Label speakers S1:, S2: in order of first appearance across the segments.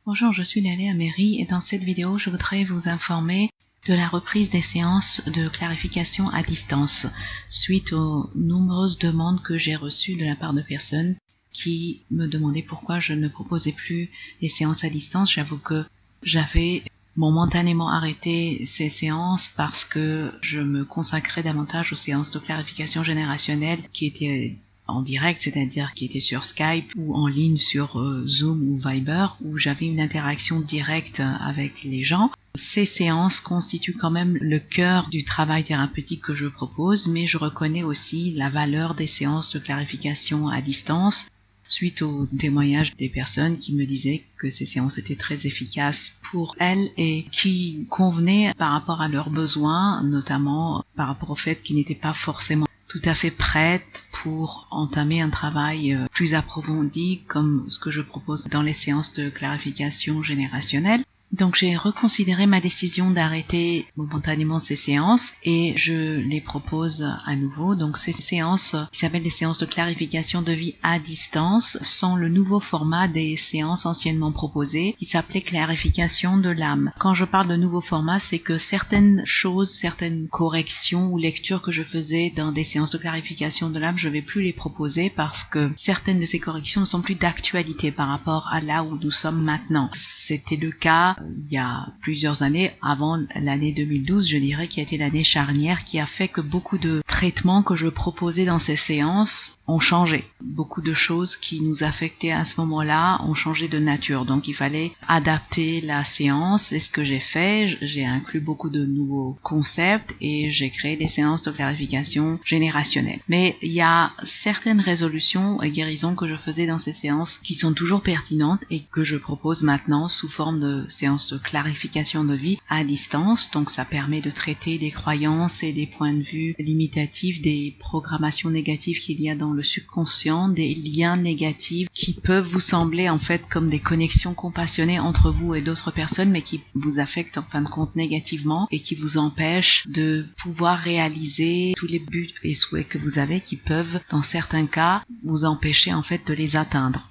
S1: Bonjour, je suis Léa Méry et dans cette vidéo, je voudrais vous informer de la reprise des séances de clarification à distance suite aux nombreuses demandes que j'ai reçues de la part de personnes qui me demandaient pourquoi je ne proposais plus les séances à distance. J'avoue que j'avais momentanément arrêté ces séances parce que je me consacrais davantage aux séances de clarification générationnelle qui étaient en direct, c'est-à-dire qui était sur Skype ou en ligne sur Zoom ou Viber, où j'avais une interaction directe avec les gens. Ces séances constituent quand même le cœur du travail thérapeutique que je propose, mais je reconnais aussi la valeur des séances de clarification à distance, suite aux témoignages des personnes qui me disaient que ces séances étaient très efficaces pour elles et qui convenaient par rapport à leurs besoins, notamment par rapport au fait qu'ils n'étaient pas forcément tout à fait prêtes pour entamer un travail plus approfondi comme ce que je propose dans les séances de clarification générationnelle. Donc j'ai reconsidéré ma décision d'arrêter momentanément ces séances et je les propose à nouveau. Donc ces séances qui s'appellent des séances de clarification de vie à distance sont le nouveau format des séances anciennement proposées qui s'appelait clarification de l'âme. Quand je parle de nouveau format, c'est que certaines choses, certaines corrections ou lectures que je faisais dans des séances de clarification de l'âme, je ne vais plus les proposer parce que certaines de ces corrections ne sont plus d'actualité par rapport à là où nous sommes maintenant. C'était le cas il y a plusieurs années, avant l'année 2012, je dirais, qui a été l'année charnière, qui a fait que beaucoup de traitements que je proposais dans ces séances ont changé. Beaucoup de choses qui nous affectaient à ce moment-là ont changé de nature. Donc il fallait adapter la séance. Et ce que j'ai fait, j'ai inclus beaucoup de nouveaux concepts et j'ai créé des séances de clarification générationnelle. Mais il y a certaines résolutions et guérisons que je faisais dans ces séances qui sont toujours pertinentes et que je propose maintenant sous forme de séances de clarification de vie à distance. Donc ça permet de traiter des croyances et des points de vue limitatifs, des programmations négatives qu'il y a dans le subconscient, des liens négatifs qui peuvent vous sembler en fait comme des connexions compassionnées entre vous et d'autres personnes, mais qui vous affectent en fin de compte négativement et qui vous empêchent de pouvoir réaliser tous les buts et souhaits que vous avez, qui peuvent dans certains cas vous empêcher en fait de les atteindre.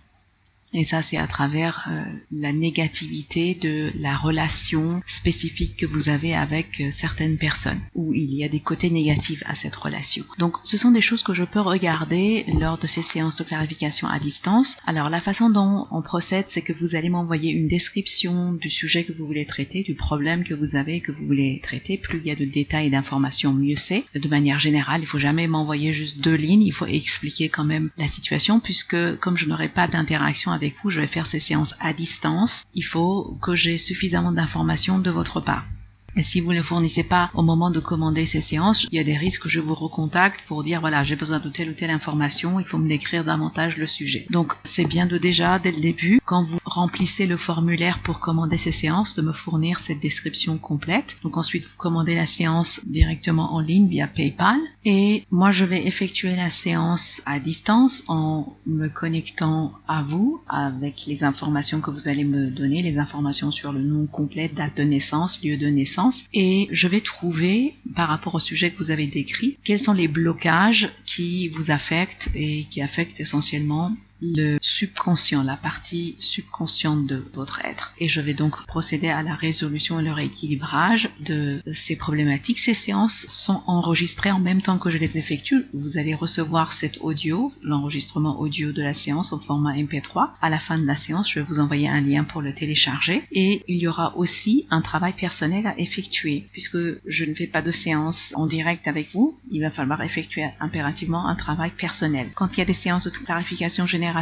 S1: Et ça, c'est à travers la négativité de la relation spécifique que vous avez avec certaines personnes, où il y a des côtés négatifs à cette relation. Donc, ce sont des choses que je peux regarder lors de ces séances de clarification à distance. Alors, la façon dont on procède, c'est que vous allez m'envoyer une description du sujet que vous voulez traiter, du problème que vous avez, que vous voulez traiter. Plus il y a de détails et d'informations, mieux c'est. De manière générale, il faut jamais m'envoyer juste 2 lignes. Il faut expliquer quand même la situation, puisque comme je n'aurai pas d'interaction avec vous, je vais faire ces séances à distance. Il faut que j'ai suffisamment d'informations de votre part. Et si vous ne fournissez pas au moment de commander ces séances, il y a des risques que je vous recontacte pour dire voilà, j'ai besoin de telle ou telle information, il faut me décrire davantage le sujet. Donc c'est bien de déjà, dès le début, quand vous remplissez le formulaire pour commander ces séances, de me fournir cette description complète. Donc ensuite, vous commandez la séance directement en ligne via PayPal. Et moi, je vais effectuer la séance à distance en me connectant à vous avec les informations que vous allez me donner, les informations sur le nom complet, date de naissance, lieu de naissance. Et je vais trouver, par rapport au sujet que vous avez décrit, quels sont les blocages qui vous affectent et qui affectent essentiellement le subconscient, la partie subconsciente de votre être. Et je vais donc procéder à la résolution et le rééquilibrage de ces problématiques. Ces séances sont enregistrées en même temps que je les effectue. Vous allez recevoir cet audio, l'enregistrement audio de la séance au format MP3. À la fin de la séance, je vais vous envoyer un lien pour le télécharger. Et il y aura aussi un travail personnel à effectuer. Puisque je ne fais pas de séance en direct avec vous, il va falloir effectuer impérativement un travail personnel. Quand il y a des séances de clarification générationnelle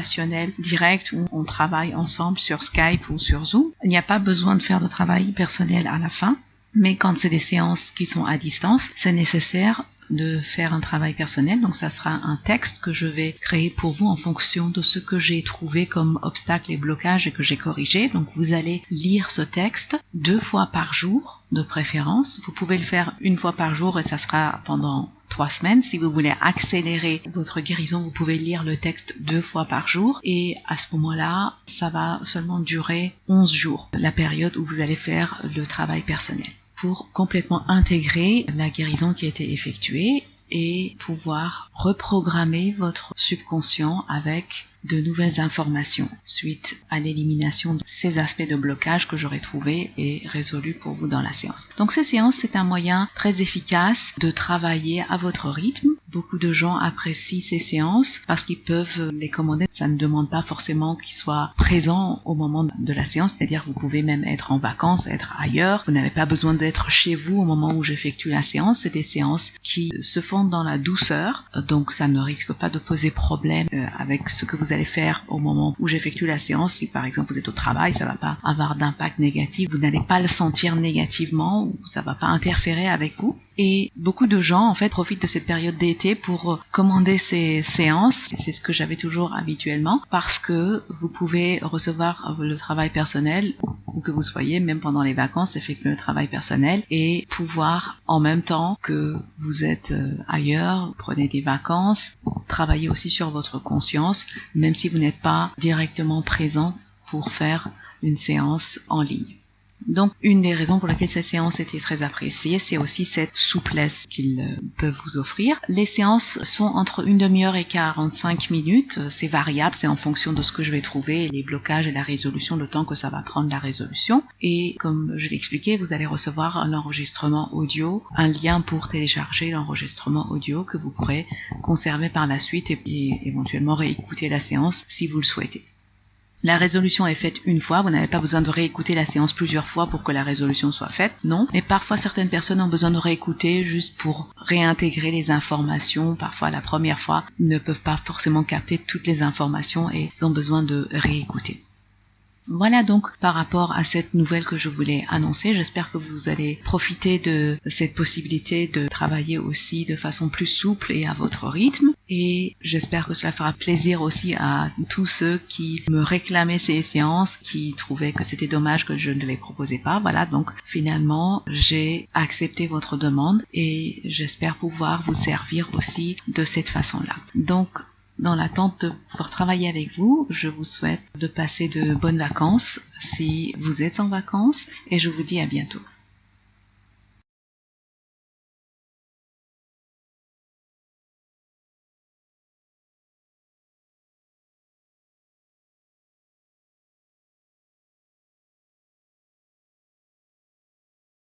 S1: direct où on travaille ensemble sur Skype ou sur Zoom, il n'y a pas besoin de faire de travail personnel à la fin, mais quand c'est des séances qui sont à distance, c'est nécessaire de faire un travail personnel. Donc ça sera un texte que je vais créer pour vous en fonction de ce que j'ai trouvé comme obstacles et blocages et que j'ai corrigé. Donc vous allez lire ce texte 2 fois par jour de préférence. Vous pouvez le faire 1 fois par jour et ça sera pendant 3 semaines. Si vous voulez accélérer votre guérison, vous pouvez lire le texte 2 fois par jour et à ce moment-là, ça va seulement durer 11 jours, la période où vous allez faire le travail personnel, pour complètement intégrer la guérison qui a été effectuée et pouvoir reprogrammer votre subconscient avec de nouvelles informations suite à l'élimination de ces aspects de blocage que j'aurais trouvés et résolus pour vous dans la séance. Donc ces séances, c'est un moyen très efficace de travailler à votre rythme. Beaucoup de gens apprécient ces séances parce qu'ils peuvent les commander. Ça ne demande pas forcément qu'ils soient présents au moment de la séance, c'est-à-dire que vous pouvez même être en vacances, être ailleurs. Vous n'avez pas besoin d'être chez vous au moment où j'effectue la séance. C'est des séances qui se font dans la douceur, donc ça ne risque pas de poser problème avec ce que vous allez faire au moment où j'effectue la séance. Si par exemple vous êtes au travail, ça va pas avoir d'impact négatif, vous n'allez pas le sentir négativement ou ça va pas interférer avec vous. Et beaucoup de gens en fait profitent de cette période d'été pour commander ces séances. C'est ce que j'avais toujours habituellement parce que vous pouvez recevoir le travail personnel où que vous soyez, même pendant les vacances, effectuer le travail personnel et pouvoir en même temps que vous êtes ailleurs, prenez des vacances, travailler aussi sur votre conscience, même si vous n'êtes pas directement présent pour faire une séance en ligne. Donc, une des raisons pour lesquelles ces séances étaient très appréciées, c'est aussi cette souplesse qu'ils peuvent vous offrir. Les séances sont entre 1 demi-heure et 45 minutes. C'est variable, c'est en fonction de ce que je vais trouver, les blocages et la résolution, le temps que ça va prendre la résolution. Et comme je l'ai expliqué, vous allez recevoir un enregistrement audio, un lien pour télécharger l'enregistrement audio que vous pourrez conserver par la suite et éventuellement réécouter la séance si vous le souhaitez. La résolution est faite une fois, vous n'avez pas besoin de réécouter la séance plusieurs fois pour que la résolution soit faite, non. Mais parfois certaines personnes ont besoin de réécouter juste pour réintégrer les informations. Parfois la première fois, ils ne peuvent pas forcément capter toutes les informations et ont besoin de réécouter. Voilà donc par rapport à cette nouvelle que je voulais annoncer. J'espère que vous allez profiter de cette possibilité de travailler aussi de façon plus souple et à votre rythme. Et j'espère que cela fera plaisir aussi à tous ceux qui me réclamaient ces séances, qui trouvaient que c'était dommage que je ne les proposais pas. Voilà, donc finalement j'ai accepté votre demande et j'espère pouvoir vous servir aussi de cette façon-là. Donc, dans l'attente de pouvoir travailler avec vous, je vous souhaite de passer de bonnes vacances si vous êtes en vacances et je vous dis à bientôt.